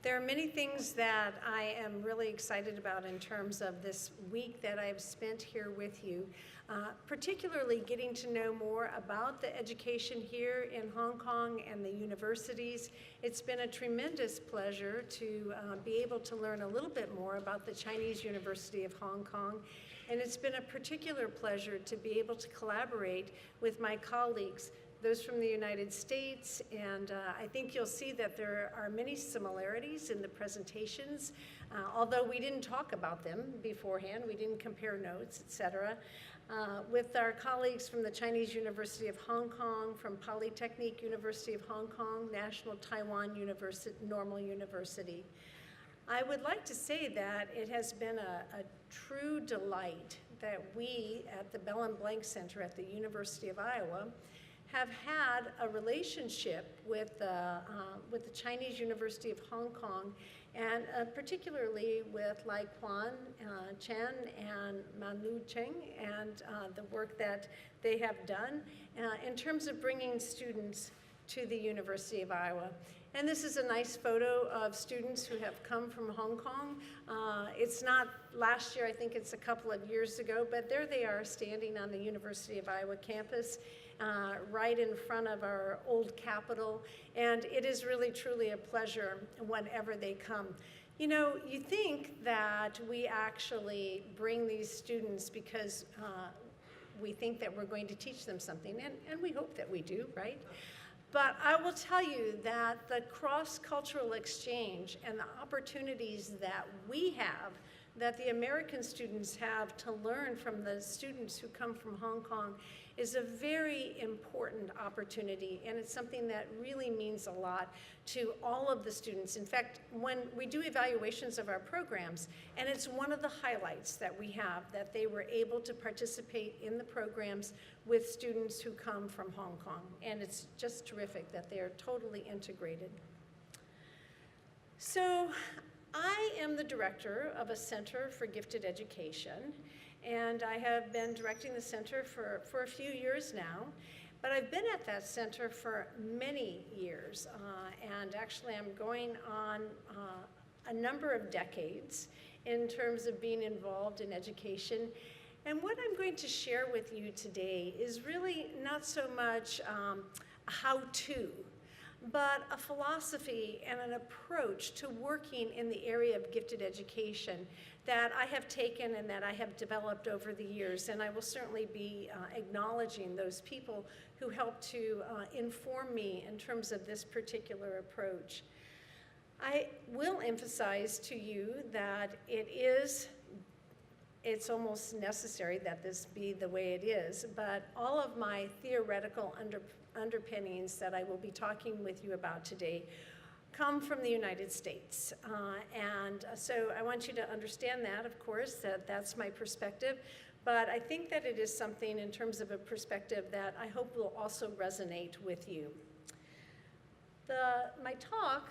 There are many things that I am really excited about in terms of this week that I've spent here with you, particularly getting to know more about the education here in Hong Kong and the universities. It's been a tremendous pleasure to be able to learn a little bit more about the Chinese University of Hong Kong. And it's been a particular pleasure to be able to collaborate with my colleagues, those from the United States, and I think you'll see that there are many similarities in the presentations, although we didn't talk about them beforehand, we didn't compare notes, etc. With our colleagues from the Chinese University of Hong Kong, from Polytechnic University of Hong Kong, National Taiwan University, Normal University. I would like to say that it has been a true delight that we at the Belin-Blank Center at the University of Iowa have had a relationship with the Chinese University of Hong Kong, and particularly with Lai Quan Chen and Manu Cheng, and the work that they have done in terms of bringing students to the University of Iowa. And this is a nice photo of students who have come from Hong Kong. It's not last year, I think it's a couple of years ago, but there they are standing on the University of Iowa campus, right in front of our old Capitol, and it is really truly a pleasure whenever they come. You know, you think that we actually bring these students because we think that we're going to teach them something, and we hope that we do, right? But I will tell you that the cross-cultural exchange and the opportunities that we have, that the American students have to learn from the students who come from Hong Kong, is a very important opportunity, and it's something that really means a lot to all of the students. In fact, when we do evaluations of our programs, and it's one of the highlights that we have, that they were able to participate in the programs with students who come from Hong Kong, and it's just terrific that they're totally integrated. So I am the director of a Center for Gifted Education, and I have been directing the center for a few years now, but I've been at that center for many years, and actually I'm going on a number of decades in terms of being involved in education. And what I'm going to share with you today is really not so much a how-to, but a philosophy and an approach to working in the area of gifted education that I have taken and that I have developed over the years. And I will certainly be acknowledging those people who helped to inform me in terms of this particular approach. I will emphasize to you that it's almost necessary that this be the way it is, but all of my theoretical underpinnings that I will be talking with you about today come from the United States. And so I want you to understand that, of course, that that's my perspective, but I think that it is something in terms of a perspective that I hope will also resonate with you. My talk,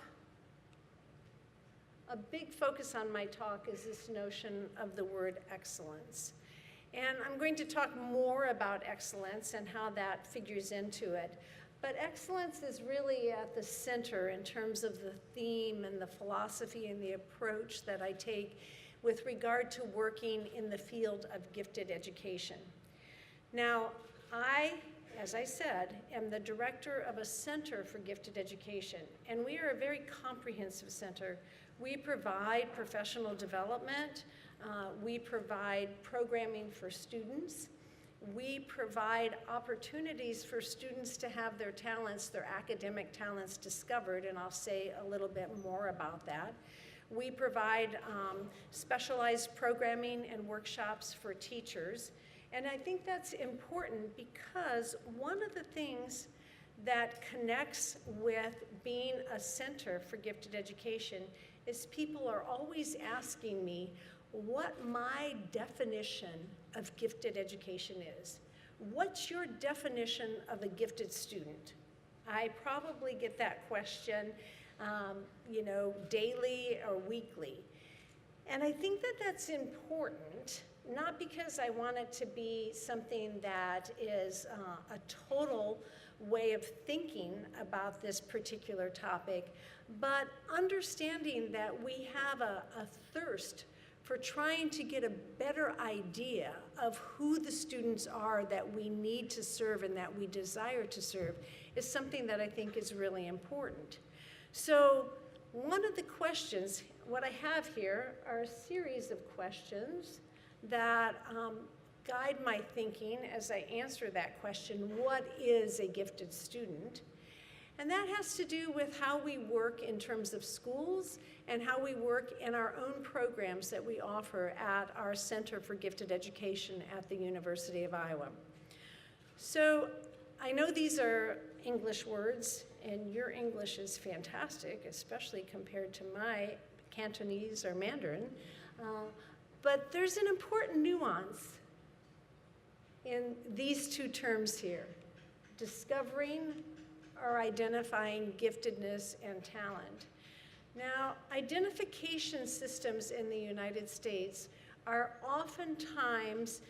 a big focus on my talk is this notion of the word excellence. And I'm going to talk more about excellence and how that figures into it. But excellence is really at the center in terms of the theme and the philosophy and the approach that I take with regard to working in the field of gifted education. Now, as I said, am the director of a Center for Gifted Education, and we are a very comprehensive center. We provide professional development, we provide programming for students, we provide opportunities for students to have their talents, their academic talents discovered, and I'll say a little bit more about that. We provide specialized programming and workshops for teachers, and I think that's important because one of the things that connects with being a center for gifted education is people are always asking me what my definition of gifted education is. What's your definition of a gifted student? I probably get that question, daily or weekly. And I think that that's important not because I want it to be something that is a total way of thinking about this particular topic, but understanding that we have a thirst for trying to get a better idea of who the students are that we need to serve and that we desire to serve is something that I think is really important. So one of the questions, what I have here are a series of questions that guide my thinking as I answer that question, what is a gifted student? And that has to do with how we work in terms of schools and how we work in our own programs that we offer at our Center for Gifted Education at the University of Iowa. So I know these are English words, and your English is fantastic, especially compared to my Cantonese or Mandarin. But there's an important nuance in these two terms here, discovering or identifying giftedness and talent. Now, identification systems in the United States are oftentimes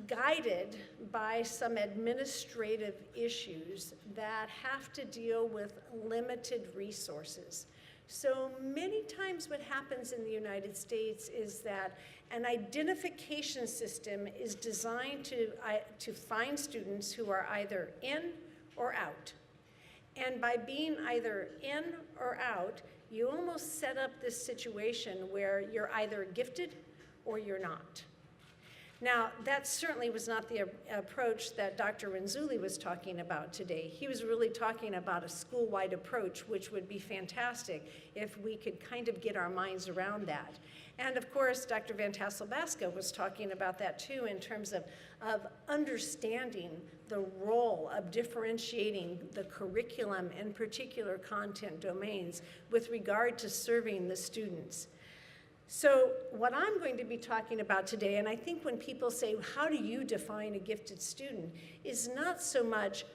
guided by some administrative issues that have to deal with limited resources. So many times what happens in the United States is that an identification system is designed to find students who are either in or out. And by being either in or out, you almost set up this situation where you're either gifted or you're not. Now, that certainly was not the approach that Dr. Renzulli was talking about today. He was really talking about a school-wide approach, which would be fantastic if we could kind of get our minds around that. And of course, Dr. Van Tassel-Basco was talking about that too in terms of understanding the role of differentiating the curriculum and particular content domains with regard to serving the students. So what I'm going to be talking about today, and I think when people say, how do you define a gifted student, is not so much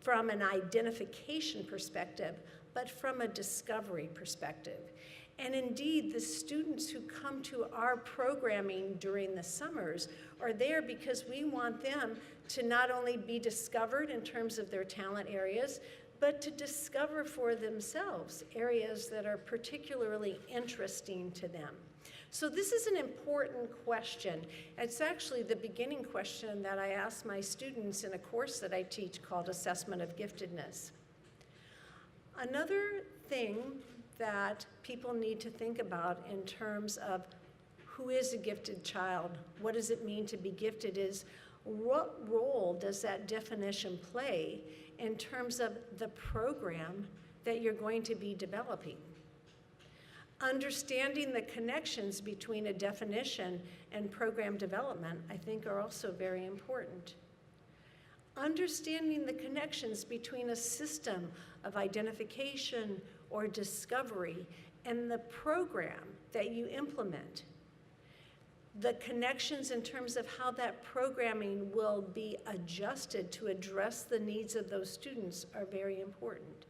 from an identification perspective, but from a discovery perspective. And indeed, the students who come to our programming during the summers are there because we want them to not only be discovered in terms of their talent areas, but to discover for themselves areas that are particularly interesting to them. So this is an important question. It's actually the beginning question that I ask my students in a course that I teach called Assessment of Giftedness. Another thing that people need to think about in terms of who is a gifted child, what does it mean to be gifted, is what role does that definition play in terms of the program that you're going to be developing? Understanding the connections between a definition and program development, I think, are also very important. Understanding the connections between a system of identification or discovery and the program that you implement. The connections in terms of how that programming will be adjusted to address the needs of those students are very important.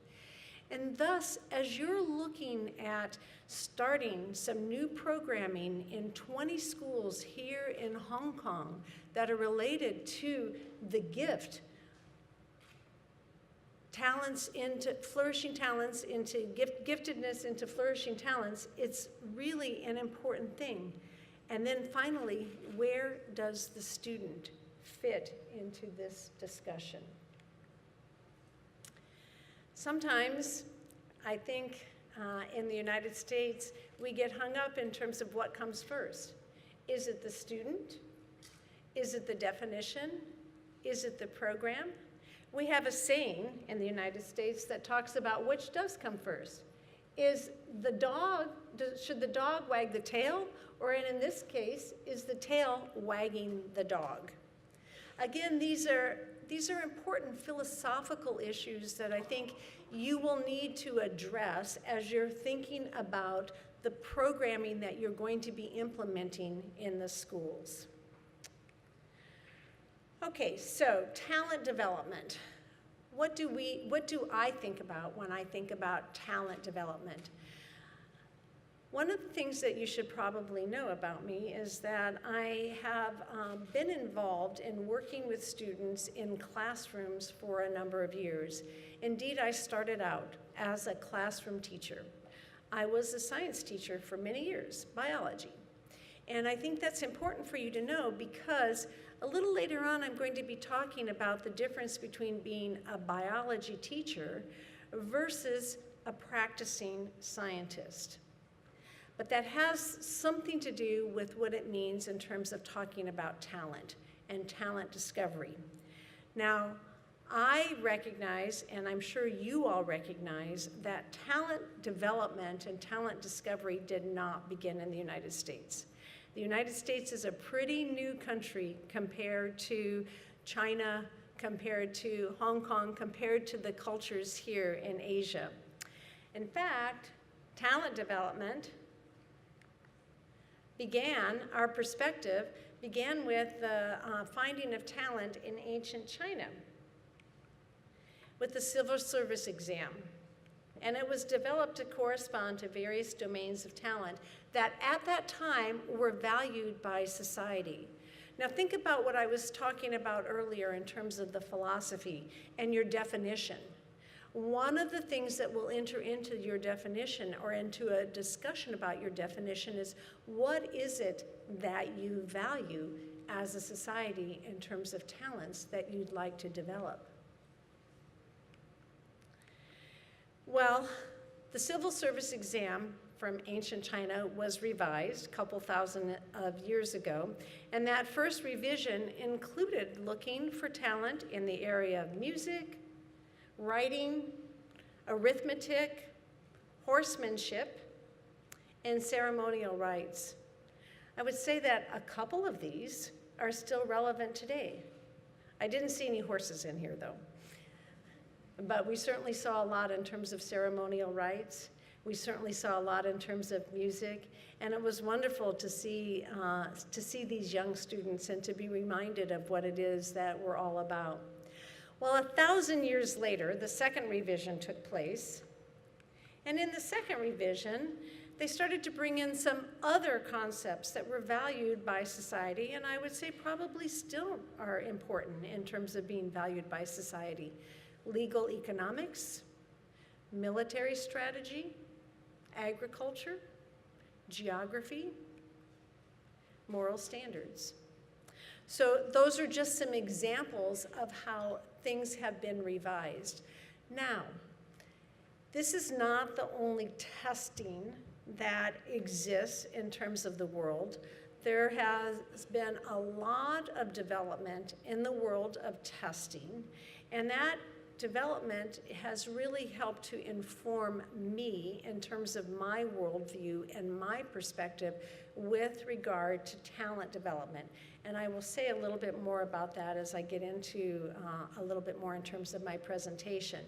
And thus, as you're looking at starting some new programming in 20 schools here in Hong Kong that are related to the gift, talents into flourishing talents, into giftedness into flourishing talents, it's really an important thing. And then finally, where does the student fit into this discussion? Sometimes, I think in the United States, we get hung up in terms of what comes first. Is it the student? Is it the definition? Is it the program? We have a saying in the United States that talks about which does come first. Is the dog, should the dog wag the tail? Or in this case, is the tail wagging the dog? Again, these are important philosophical issues that I think you will need to address as you're thinking about the programming that you're going to be implementing in the schools. Okay, so talent development. What do I think about when I think about talent development? One of the things that you should probably know about me is that I have been involved in working with students in classrooms for a number of years. Indeed, I started out as a classroom teacher. I was a science teacher for many years, biology. And I think that's important for you to know because a little later on I'm going to be talking about the difference between being a biology teacher versus a practicing scientist. But that has something to do with what it means in terms of talking about talent and talent discovery. Now, I recognize, and I'm sure you all recognize, that talent development and talent discovery did not begin in the United States. The United States is a pretty new country compared to China, compared to Hong Kong, compared to the cultures here in Asia. In fact, talent development our perspective began with the finding of talent in ancient China with the civil service exam. And it was developed to correspond to various domains of talent that at that time were valued by society. Now think about what I was talking about earlier in terms of the philosophy and your definition. One of the things that will enter into your definition or into a discussion about your definition is what is it that you value as a society in terms of talents that you'd like to develop? Well, the civil service exam from ancient China was revised a couple thousand of years ago, and that first revision included looking for talent in the area of music, writing, arithmetic, horsemanship, and ceremonial rites. I would say that a couple of these are still relevant today. I didn't see any horses in here though, but we certainly saw a lot in terms of ceremonial rites. We certainly saw a lot in terms of music, and it was wonderful to see these young students and to be reminded of what it is that we're all about. Well, 1,000 years later, the second revision took place, and in the second revision, they started to bring in some other concepts that were valued by society, and I would say probably still are important in terms of being valued by society. Legal economics, military strategy, agriculture, geography, moral standards. So those are just some examples of how things have been revised. Now, this is not the only testing that exists in terms of the world. There has been a lot of development in the world of testing, and that development has really helped to inform me in terms of my worldview and my perspective with regard to talent development. And I will say a little bit more about that as I get into a little bit more in terms of my presentation.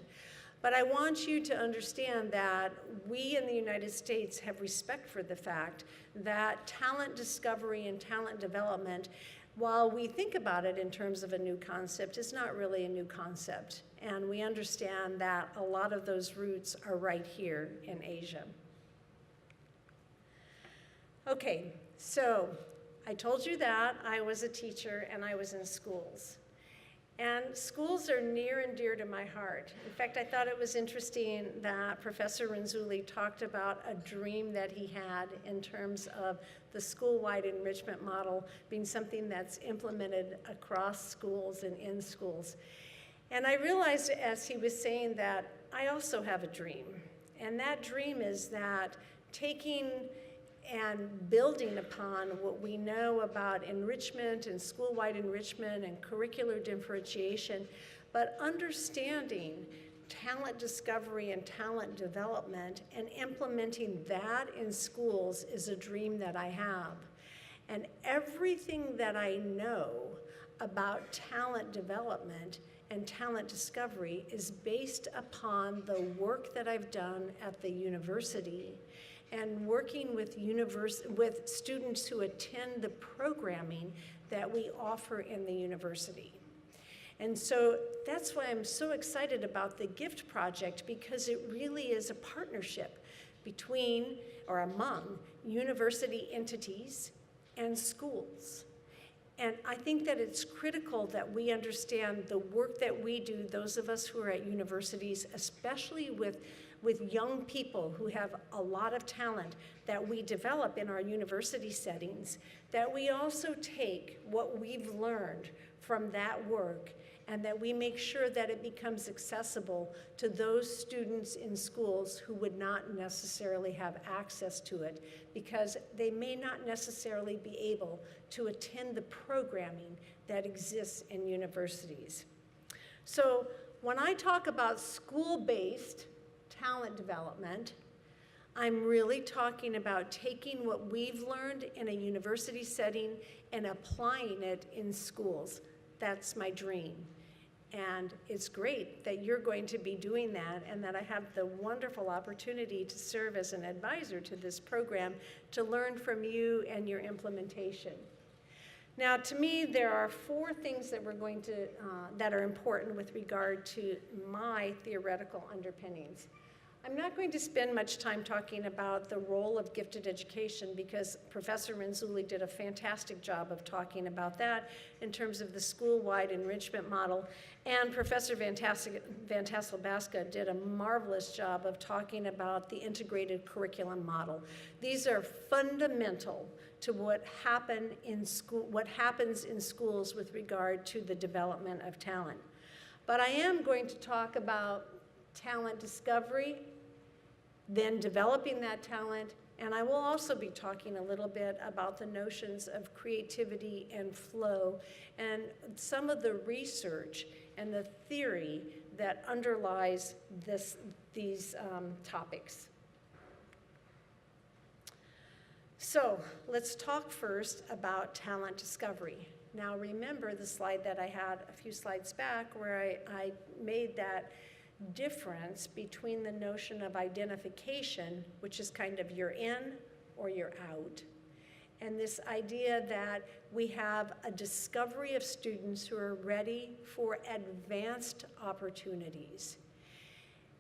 But I want you to understand that we in the United States have respect for the fact that talent discovery and talent development, while we think about it in terms of a new concept, is not really a new concept. And we understand that a lot of those roots are right here in Asia. Okay, so I told you that I was a teacher and I was in schools. And schools are near and dear to my heart. In fact, I thought it was interesting that Professor Renzulli talked about a dream that he had in terms of the school-wide enrichment model being something that's implemented across schools and in schools. And I realized as he was saying that I also have a dream. And that dream is that taking and building upon what we know about enrichment and school-wide enrichment and curricular differentiation, but understanding talent discovery and talent development and implementing that in schools is a dream that I have. And everything that I know about talent development and talent discovery is based upon the work that I've done at the university and working with students who attend the programming that we offer in the university. And so that's why I'm so excited about the GIFT project, because it really is a partnership between or among university entities and schools. And I think that it's critical that we understand the work that we do, those of us who are at universities, especially with young people who have a lot of talent that we develop in our university settings, that we also take what we've learned from that work and that we make sure that it becomes accessible to those students in schools who would not necessarily have access to it because they may not necessarily be able to attend the programming that exists in universities. So when I talk about school-based talent development, I'm really talking about taking what we've learned in a university setting and applying it in schools. That's my dream. And it's great that you're going to be doing that and that I have the wonderful opportunity to serve as an advisor to this program to learn from you and your implementation. Now, to me, there are 4 things that we're going to, that are important with regard to my theoretical underpinnings. I'm not going to spend much time talking about the role of gifted education because Professor Renzulli did a fantastic job of talking about that in terms of the school-wide enrichment model, and Professor Van Tassel-Baska did a marvelous job of talking about the integrated curriculum model. These are fundamental to what happens in schools with regard to the development of talent. But I am going to talk about talent discovery, then developing that talent, and I will also be talking a little bit about the notions of creativity and flow and some of the research and the theory that underlies these topics. So let's talk first about talent discovery. Now remember the slide that I had a few slides back where I made that difference between the notion of identification, which is kind of you're in or you're out, and this idea that we have a discovery of students who are ready for advanced opportunities.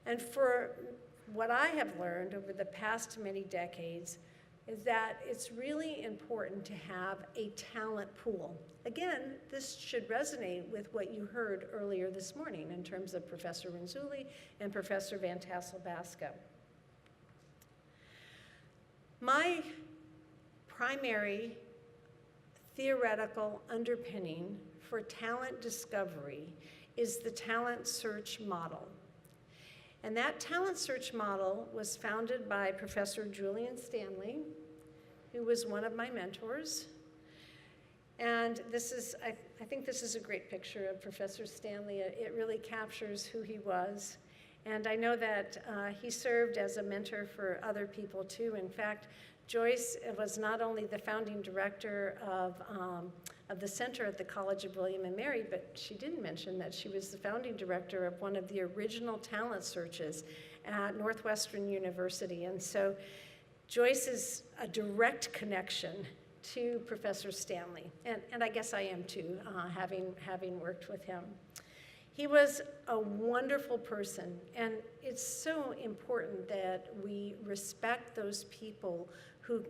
And for what I have learned over the past many decades is that it's really important to have a talent pool. Again, this should resonate with what you heard earlier this morning in terms of Professor Renzulli and Professor Van Tassel-Baska. My primary theoretical underpinning for talent discovery is the talent search model. And that talent search model was founded by Professor Julian Stanley, who was one of my mentors. And this is, I think this is a great picture of Professor Stanley. It really captures who he was. And I know that he served as a mentor for other people too. In fact, Joyce was not only the founding director of the center at the College of William and Mary, but she didn't mention that she was the founding director of one of the original talent searches at Northwestern University. And so Joyce is a direct connection to Professor Stanley, and I guess I am too, having worked with him. He was a wonderful person, and it's so important that we respect those people who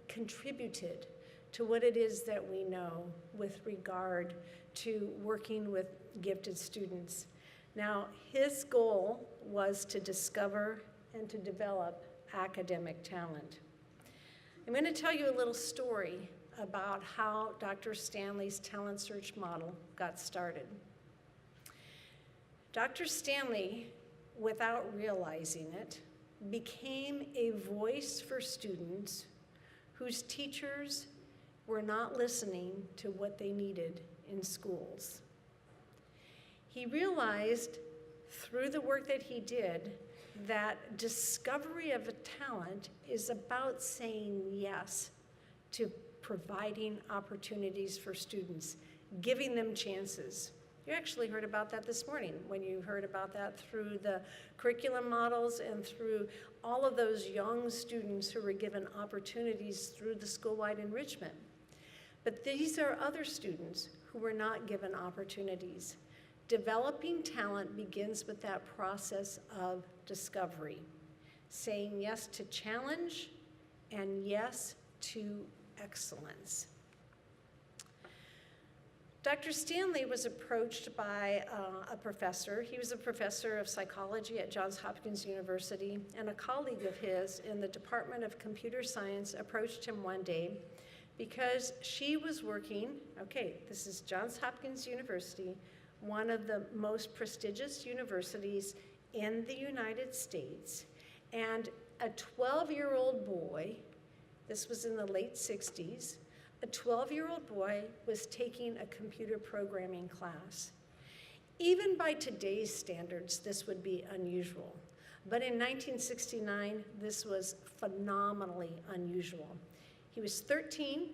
contributed to what it is that we know with regard to working with gifted students. Now, his goal was to discover and to develop academic talent. I'm going to tell you a little story about how Dr. Stanley's talent search model got started. Dr. Stanley, without realizing it, became a voice for students whose teachers were not listening to what they needed in schools. He realized through the work that he did that discovery of a talent is about saying yes to providing opportunities for students, giving them chances. You actually heard about that this morning when you heard about that through the curriculum models and through all of those young students who were given opportunities through the school-wide enrichment. But these are other students who were not given opportunities. Developing talent begins with that process of discovery. saying yes to challenge and yes to excellence. Dr. Stanley was approached by a professor. He was a professor of psychology at Johns Hopkins University, and a colleague of his in the Department of Computer Science approached him one day because she was working, okay, this is Johns Hopkins University, one of the most prestigious universities in the United States, and a 12-year-old boy, this was in the late 60s, a 12-year-old boy was taking a computer programming class. Even by today's standards, this would be unusual. But in 1969, this was phenomenally unusual. He was 13,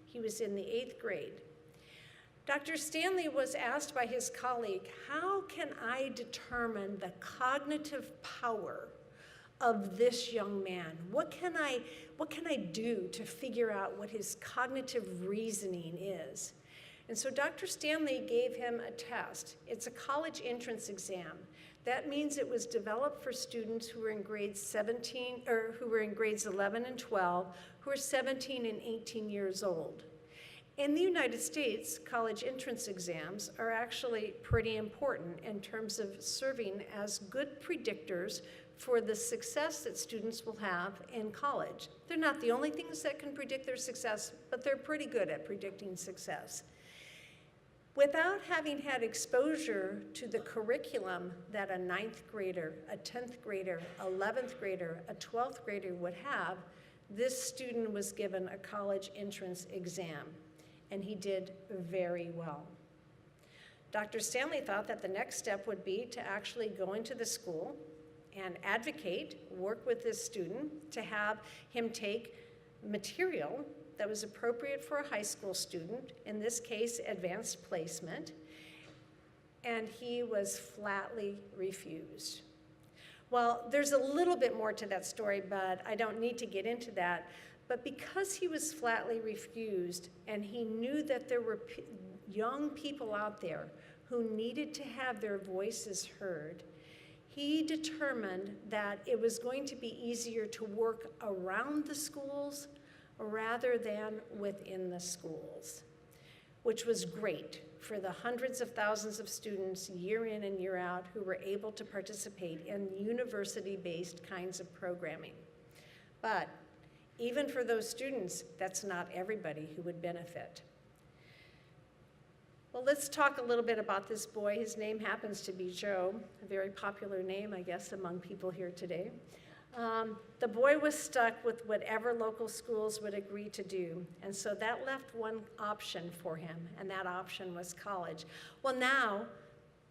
he was in the 8th grade. Dr. Stanley was asked by his colleague, how can I determine the cognitive power of this young man? What can I do to figure out what his cognitive reasoning is? And so Dr. Stanley gave him a test. It's a college entrance exam. That means it was developed for students who were in grades 17, or who were in grades 11 and 12, who are 17 and 18 years old. In the United States, college entrance exams are actually pretty important in terms of serving as good predictors for the success that students will have in college. They're not the only things that can predict their success, but they're pretty good at predicting success. Without having had exposure to the curriculum that a 9th grader, a 10th grader, 11th grader, a 12th grader would have, this student was given a college entrance exam, and he did very well. Dr. Stanley thought that the next step would be to actually go into the school and advocate, work with this student to have him take material that was appropriate for a high school student, in this case, advanced placement, and he was flatly refused. Well, there's a little bit more to that story, but I don't need to get into that. But because he was flatly refused, and he knew that there were young people out there who needed to have their voices heard, he determined that it was going to be easier to work around the schools rather than within the schools, which was great for the hundreds of thousands of students year in and year out who were able to participate in university-based kinds of programming. But even for those students, that's not everybody who would benefit. Well, let's talk a little bit about this boy. His name happens to be Joe, a very popular name, I guess, among people here today. The boy was stuck with whatever local schools would agree to do, and so that left one option for him, and that option was college. Well, now,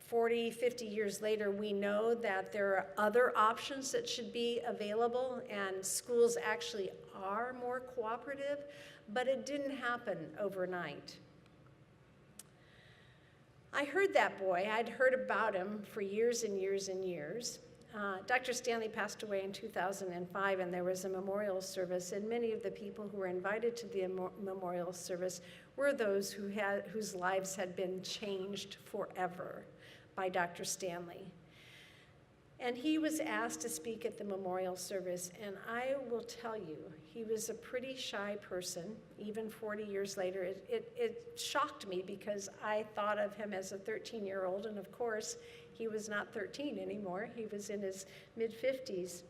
40, 50 years later, we know that there are other options that should be available, and schools actually are more cooperative, but it didn't happen overnight. I heard that boy. I'd heard about him for years and years and years. Dr. Stanley passed away in 2005, and there was a memorial service, and many of the people who were invited to the memorial service were those whose lives had been changed forever by Dr. Stanley. And he was asked to speak at the memorial service, and I will tell you, he was a pretty shy person, even 40 years later. It shocked me because I thought of him as a 13-year-old, and of course, he was not 13 anymore. He was in his mid-50s.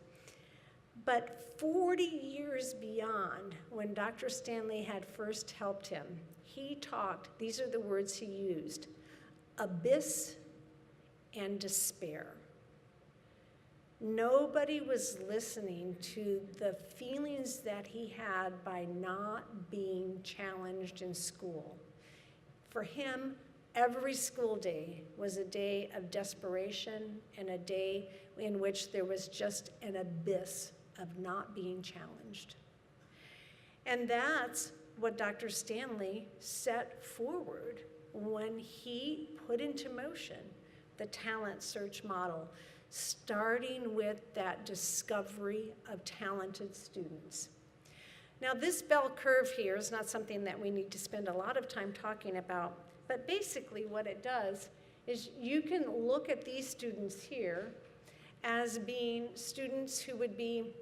But 40 years beyond when Dr. Stanley had first helped him, he talked, these are the words he used, abyss and despair. Nobody was listening to the feelings that he had by not being challenged in school. For him, every school day was a day of desperation and a day in which there was just an abyss of not being challenged. And that's what Dr. Stanley set forward when he put into motion the talent search model, starting with that discovery of talented students. Now, this bell curve here is not something that we need to spend a lot of time talking about, but basically what it does is you can look at these students here as being students who would be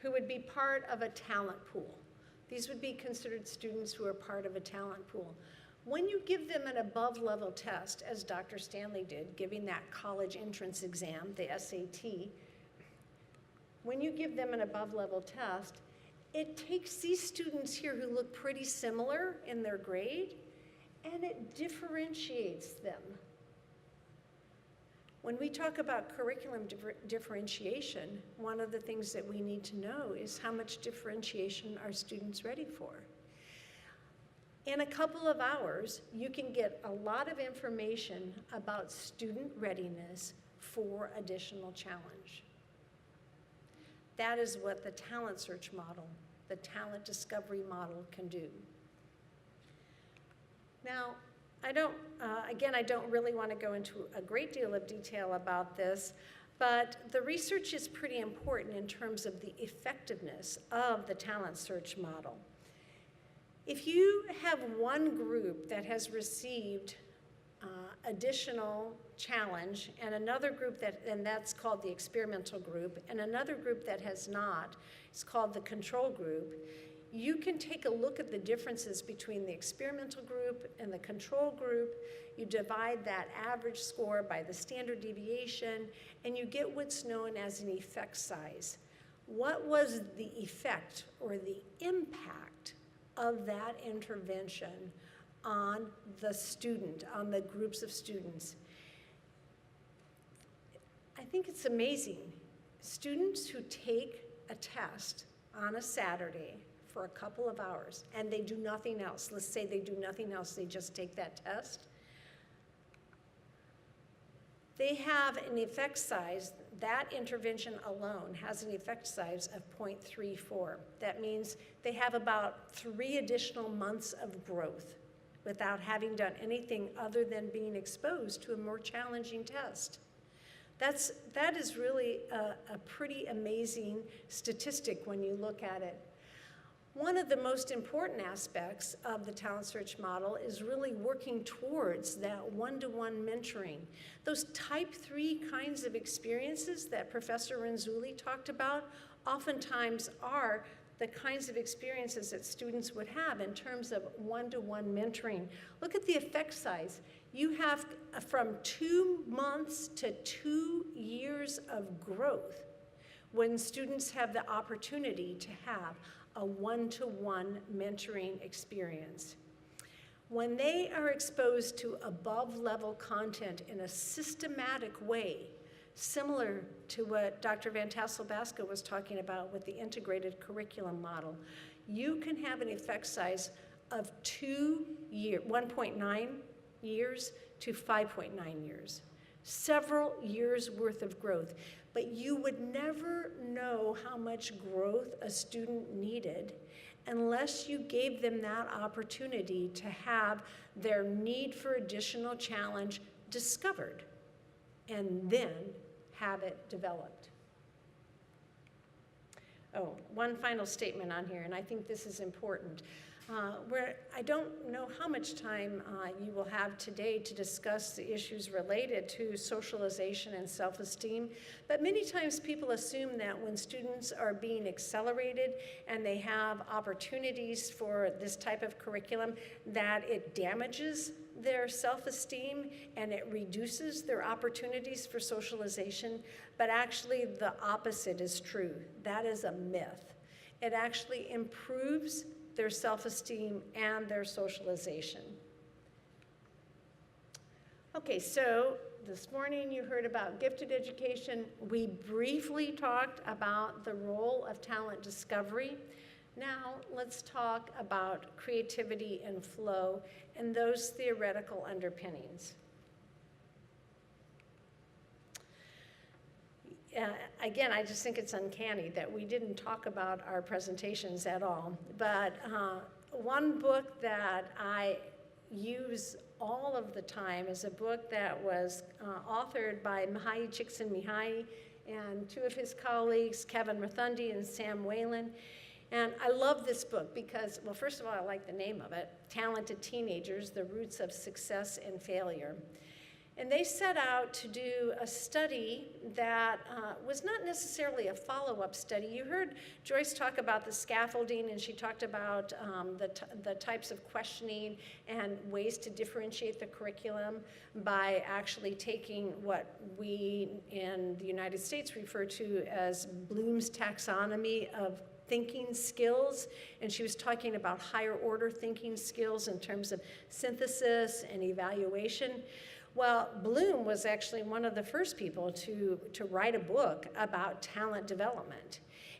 who would be part of a talent pool. These would be considered students who are part of a talent pool. When you give them an above-level test, as Dr. Stanley did, giving that college entrance exam, the SAT, when you give them an above-level test, it takes these students here who look pretty similar in their grade, and it differentiates them. When we talk about curriculum differentiation, one of the things that we need to know is how much differentiation are students ready for. In a couple of hours, you can get a lot of information about student readiness for additional challenge. That is what the talent search model, the talent discovery model can do. Now, I don't really want to go into a great deal of detail about this, but the research is pretty important in terms of the effectiveness of the talent search model. If you have one group that has received additional challenge and another group and that's called the experimental group, and another group that has not, it's called the control group, you can take a look at the differences between the experimental group and the control group. You divide that average score by the standard deviation, and you get what's known as an effect size. What was the effect or the impact of that intervention on the student, on the groups of students? I think it's amazing. Students who take a test on a Saturday for a couple of hours, and they do nothing else. Let's say they do nothing else, they just take that test. They have an effect size, that intervention alone has an effect size of 0.34. That means they have about 3 additional months of growth without having done anything other than being exposed to a more challenging test. That is really a pretty amazing statistic when you look at it. One of the most important aspects of the talent search model is really working towards that one-to-one mentoring. Those type 3 kinds of experiences that Professor Renzulli talked about oftentimes are the kinds of experiences that students would have in terms of one-to-one mentoring. Look at the effect size. You have from 2 months to 2 years of growth when students have the opportunity to have a one-to-one mentoring experience. When they are exposed to above-level content in a systematic way, similar to what Dr. Van Tassel-Basco was talking about with the integrated curriculum model, you can have an effect size of 1.9 years to 5.9 years. Several years worth of growth. But you would never know how much growth a student needed unless you gave them that opportunity to have their need for additional challenge discovered and then have it developed. Oh, one final statement on here, and I think this is important. I don't know how much time you will have today to discuss the issues related to socialization and self-esteem, but many times people assume that when students are being accelerated and they have opportunities for this type of curriculum, that it damages their self-esteem and it reduces their opportunities for socialization, but actually the opposite is true. That is a myth. It actually improves their self-esteem and their socialization. Okay, so this morning you heard about gifted education. We briefly talked about the role of talent discovery. Now let's talk about creativity and flow and those theoretical underpinnings. Again, I just think it's uncanny that we didn't talk about our presentations at all. But one book that I use all of the time is a book that was authored by Mihai Csikszentmihalyi and 2 of his colleagues, Kevin Rathundi and Sam Whalen. And I love this book because, well, first of all, I like the name of it, Talented Teenagers, The Roots of Success and Failure. And they set out to do a study that was not necessarily a follow-up study. You heard Joyce talk about the scaffolding, and she talked about the types of questioning and ways to differentiate the curriculum by actually taking what we in the United States refer to as Bloom's taxonomy of thinking skills, and she was talking about higher order thinking skills in terms of synthesis and evaluation. Well, Bloom was actually one of the first people to write a book about talent development.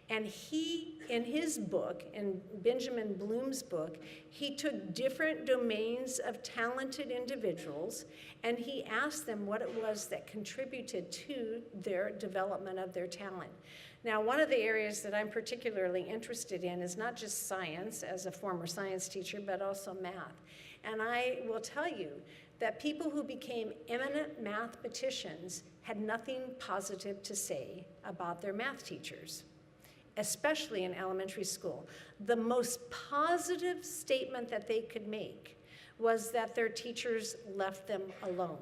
And he, in his book, in Benjamin Bloom's book, he took different domains of talented individuals and he asked them what it was that contributed to their development of their talent. Now, one of the areas that I'm particularly interested in is not just science as a former science teacher, but also math. And I will tell you that people who became eminent mathematicians had nothing positive to say about their math teachers, especially in elementary school. The most positive statement that they could make was that their teachers left them alone.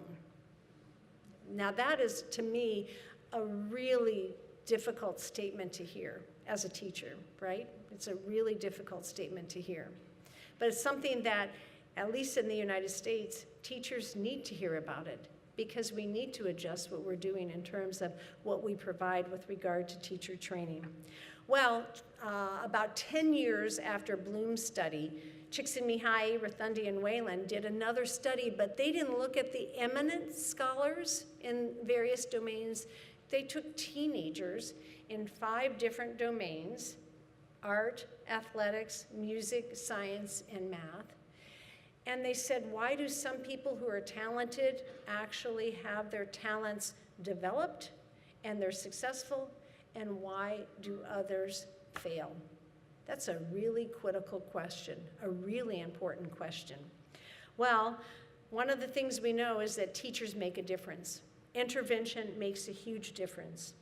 Now that is, to me, a really difficult statement to hear as a teacher, right? It's a really difficult statement to hear. But it's something that, at least in the United States, teachers need to hear about it because we need to adjust what we're doing in terms of what we provide with regard to teacher training. Well, about 10 years after Bloom's study, Csikszentmihalyi, Rothundi, and Whalen did another study, but they didn't look at the eminent scholars in various domains. They took teenagers in 5 different domains: art, athletics, music, science, and math. And they said, why do some people who are talented actually have their talents developed and they're successful, and why do others fail? That's a really critical question, a really important question. Well, one of the things we know is that teachers make a difference. Intervention makes a huge difference.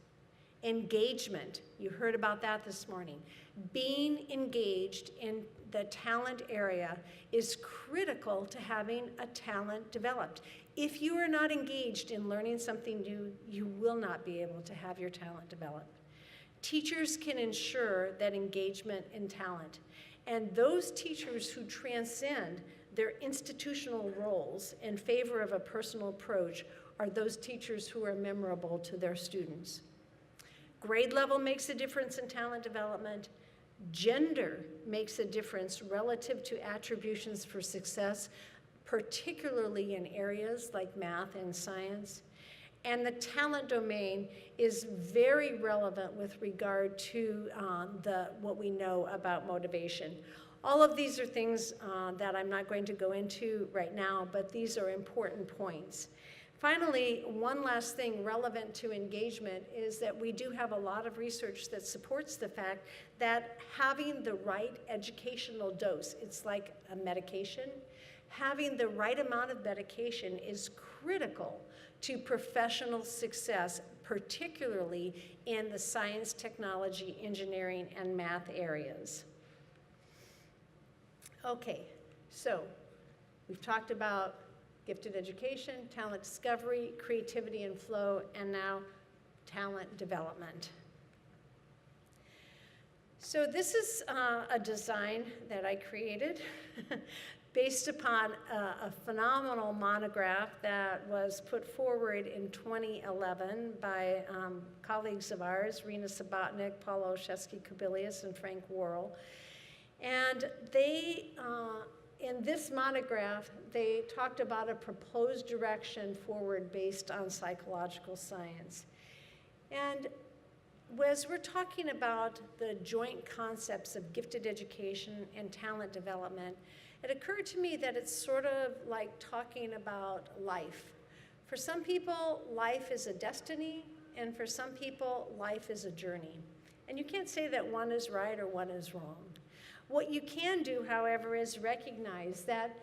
Engagement, you heard about that this morning. Being engaged in the talent area is critical to having a talent developed. If you are not engaged in learning something new, you will not be able to have your talent developed. Teachers can ensure that engagement in talent, and those teachers who transcend their institutional roles in favor of a personal approach are those teachers who are memorable to their students. Grade level makes a difference in talent development. Gender makes a difference relative to attributions for success, particularly in areas like math and science. And the talent domain is very relevant with regard to what we know about motivation. All of these are things that I'm not going to go into right now, but these are important points. Finally, one last thing relevant to engagement is that we do have a lot of research that supports the fact that having the right educational dose, it's like a medication, having the right amount of medication is critical to professional success, particularly in the science, technology, engineering, and math areas. Okay, so we've talked about gifted education, talent discovery, creativity and flow, and now talent development. So this is a design that I created based upon a phenomenal monograph that was put forward in 2011 by colleagues of ours, Rena Sabatnik, Paul Olszewski-Kubilius, and Frank Worrell. And they, in this monograph, they talked about a proposed direction forward based on psychological science. And as we're talking about the joint concepts of gifted education and talent development, it occurred to me that it's sort of like talking about life. For some people, life is a destiny, and for some people, life is a journey. And you can't say that one is right or one is wrong. What you can do, however, is recognize that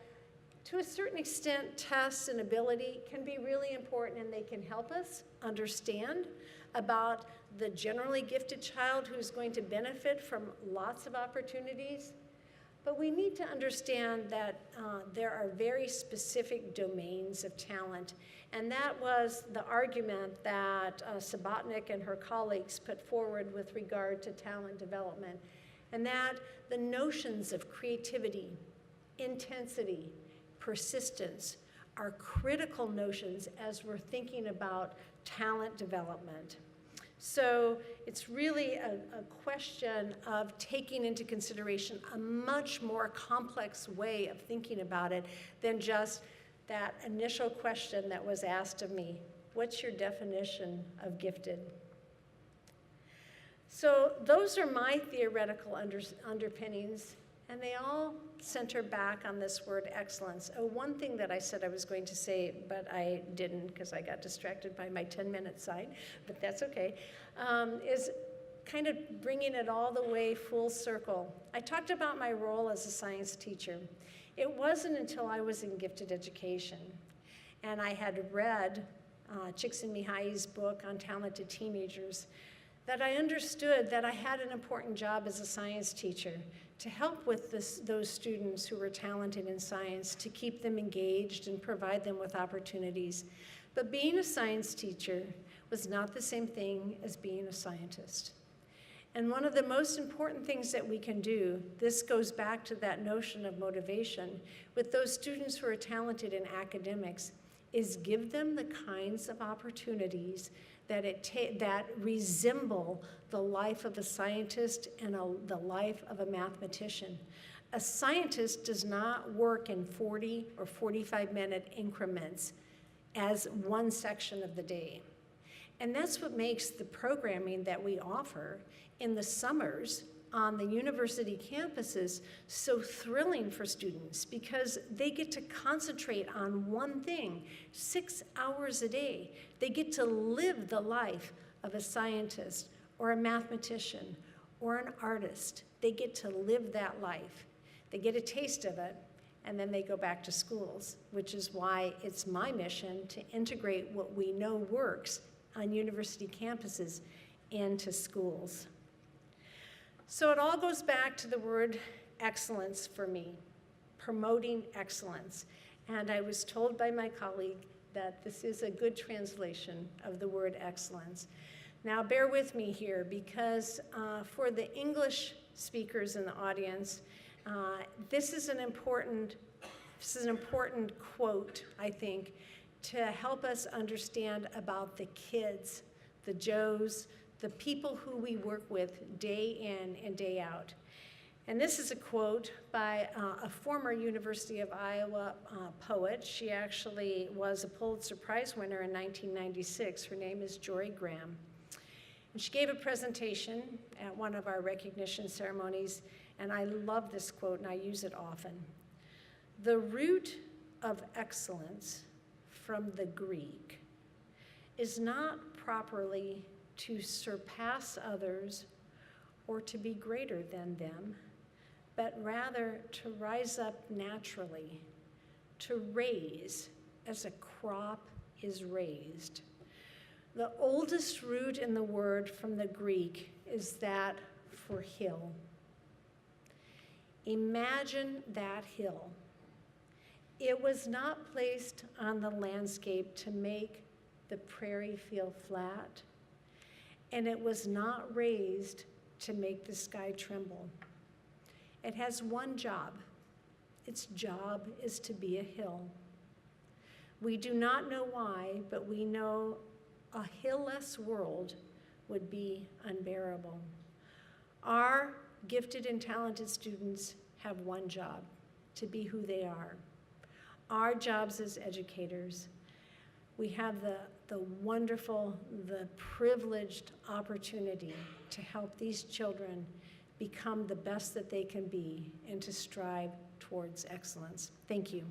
to a certain extent, tests and ability can be really important, and they can help us understand about the generally gifted child who's going to benefit from lots of opportunities. But we need to understand that there are very specific domains of talent, and that was the argument that Subotnick and her colleagues put forward with regard to talent development, and that the notions of creativity, intensity, persistence are critical notions as we're thinking about talent development. So it's really a question of taking into consideration a much more complex way of thinking about it than just that initial question that was asked of me, what's your definition of gifted? So those are my theoretical underpinnings, and they all center back on this word excellence. Oh, one thing that I said I was going to say, but I didn't because I got distracted by my 10-minute sign, but that's okay, is kind of bringing it all the way full circle. I talked about my role as a science teacher. It wasn't until I was in gifted education and I had read Csikszentmihalyi's book on talented teenagers that I understood that I had an important job as a science teacher to help with those students who were talented in science, to keep them engaged and provide them with opportunities. But being a science teacher was not the same thing as being a scientist. And one of the most important things that we can do, this goes back to that notion of motivation, with those students who are talented in academics, is give them the kinds of opportunities that resemble the life of a scientist and the life of a mathematician. A scientist does not work in 40 or 45-minute increments as one section of the day. And that's what makes the programming that we offer in the summers on the university campuses so thrilling for students, because they get to concentrate on one thing 6 hours a day. They get to live the life of a scientist or a mathematician or an artist. They get to live that life. They get a taste of it, and then they go back to schools, which is why it's my mission to integrate what we know works on university campuses into schools. So it all goes back to the word excellence for me, promoting excellence. And I was told by my colleague that this is a good translation of the word excellence. Now bear with me here, because for the English speakers in the audience, this is an important quote, I think, to help us understand about the kids, the Joes, the people who we work with day in and day out. And this is a quote by a former University of Iowa poet. She actually was a Pulitzer Prize winner in 1996. Her name is Jory Graham. And she gave a presentation at one of our recognition ceremonies, and I love this quote and I use it often. The root of excellence from the Greek is not properly to surpass others or to be greater than them, but rather to rise up naturally, to raise as a crop is raised. The oldest root in the word from the Greek is that for hill. Imagine that hill. It was not placed on the landscape to make the prairie feel flat, and it was not raised to make the sky tremble. It has one job. Its job is to be a hill. We do not know why, but we know a hill-less world would be unbearable. Our gifted and talented students have one job, to be who they are. Our jobs as educators, we have the wonderful, the privileged opportunity to help these children become the best that they can be and to strive towards excellence. Thank you.